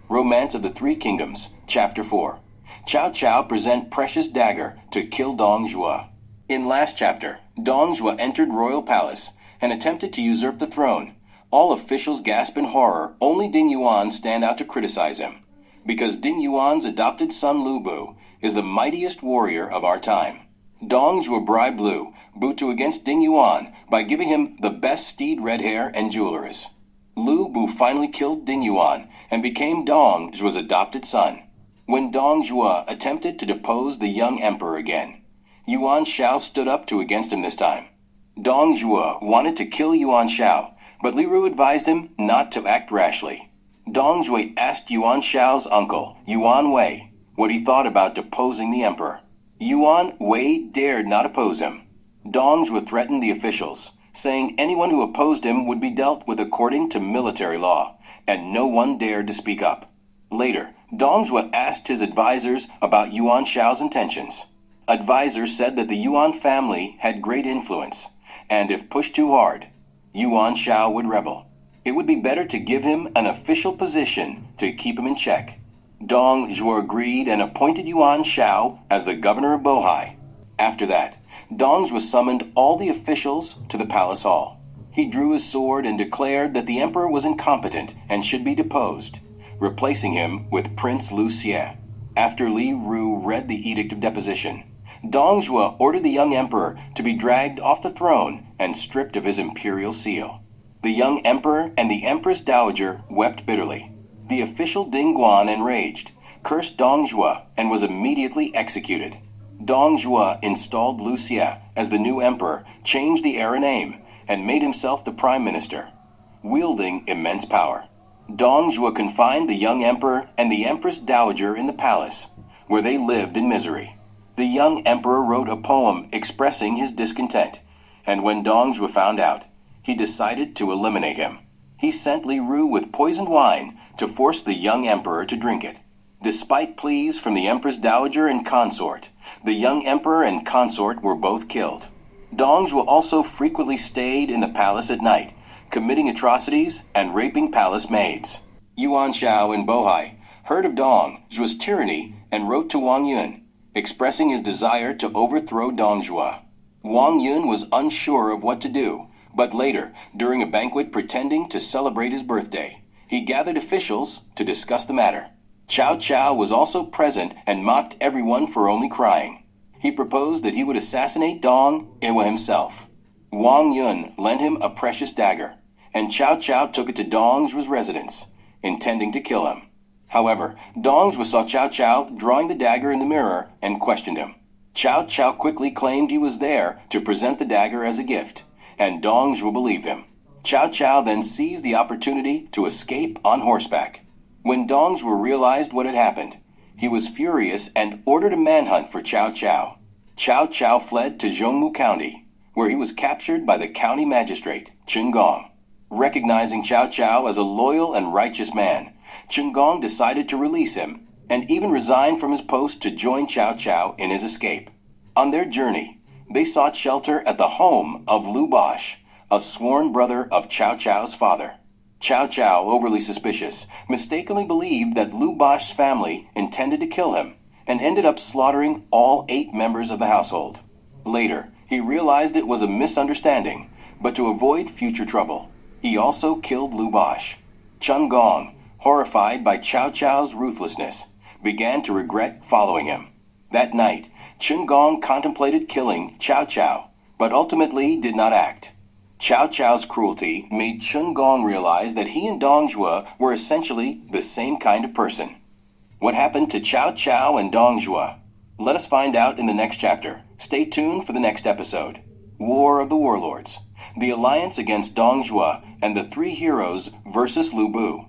Romance of the Three Kingdoms, Chapter 4. Cao Cao present precious dagger to kill Dong Zhuo. In last chapter, Dong Zhuo entered royal palace and attempted to usurp the throne. All officials gasp in horror, only Ding Yuan stand out to criticize him. Because Ding Yuan's adopted son Lu Bu is the mightiest warrior of our time. Dong Zhuo bribed Lu Bu to against Ding Yuan by giving him the best steed red hair and jewelries. Lu Bu finally killed Ding Yuan and became Dong Zhuo's adopted son. When Dong Zhuo attempted to depose the young emperor again, Yuan Shao stood up to against him this time. Dong Zhuo wanted to kill Yuan Shao, but Li Ru advised him not to act rashly. Dong Zhuo asked Yuan Shao's uncle, Yuan Wei, what he thought about deposing the emperor. Yuan Wei dared not oppose him. Dong Zhuo threatened the officials, saying anyone who opposed him would be dealt with according to military law, and no one dared to speak up. Later, Dong Zhuo asked his advisors about Yuan Shao's intentions. Advisors said that the Yuan family had great influence, and if pushed too hard, Yuan Shao would rebel. It would be better to give him an official position to keep him in check. Dong Zhuo agreed and appointed Yuan Shao as the governor of Bohai. After that, Dong Zhuo summoned all the officials to the palace hall. He drew his sword and declared that the emperor was incompetent and should be deposed, replacing him with Prince Lu Xie. After Li Ru read the edict of deposition, Dong Zhuo ordered the young emperor to be dragged off the throne and stripped of his imperial seal. The young emperor and the empress dowager wept bitterly. The official Ding Guan, enraged, cursed Dong Zhuo and was immediately executed. Dong Zhuo installed Lu Xie as the new emperor, changed the era name, and made himself the prime minister, wielding immense power. Dong Zhuo confined the young emperor and the empress dowager in the palace, where they lived in misery. The young emperor wrote a poem expressing his discontent, and when Dong Zhuo found out, he decided to eliminate him. He sent Li Ru with poisoned wine to force the young emperor to drink it. Despite pleas from the empress dowager and consort, the young emperor and consort were both killed. Dong Zhuo also frequently stayed in the palace at night, committing atrocities and raping palace maids. Yuan Shao in Bohai heard of Dong Zhuo's tyranny and wrote to Wang Yun, expressing his desire to overthrow Dong Zhuo. Wang Yun was unsure of what to do, but later, during a banquet pretending to celebrate his birthday, he gathered officials to discuss the matter. Cao Cao was also present and mocked everyone for only crying. He proposed that he would assassinate Dong Zhuo himself. Wang Yun lent him a precious dagger, and Cao Cao took it to Dong Zhuo's residence, intending to kill him. However, Dong Zhuo saw Cao Cao drawing the dagger in the mirror and questioned him. Cao Cao quickly claimed he was there to present the dagger as a gift, and Dong Zhuo believed him. Cao Cao then seized the opportunity to escape on horseback. When Dong Zhuo realized what had happened, he was furious and ordered a manhunt for Cao Cao. Cao Cao fled to Zhongmu County, where he was captured by the county magistrate, Chen Gong. Recognizing Cao Cao as a loyal and righteous man, Chen Gong decided to release him and even resigned from his post to join Cao Cao in his escape. On their journey, they sought shelter at the home of Lu Bosh, a sworn brother of Cao Cao's father. Cao Cao, overly suspicious, mistakenly believed that Lu Bosh's family intended to kill him and ended up slaughtering all 8 members of the household. Later, he realized it was a misunderstanding, but to avoid future trouble, he also killed Lu Bosh. Chen Gong, horrified by Cao Cao's ruthlessness, began to regret following him. That night, Chen Gong contemplated killing Cao Cao, but ultimately did not act. Cao Cao's cruelty made Chen Gong realize that he and Dong Zhuo were essentially the same kind of person. What happened to Cao Cao and Dong Zhuo? Let us find out in the next chapter. Stay tuned for the next episode. War of the Warlords. The alliance against Dong Zhuo and the 3 heroes versus Lu Bu.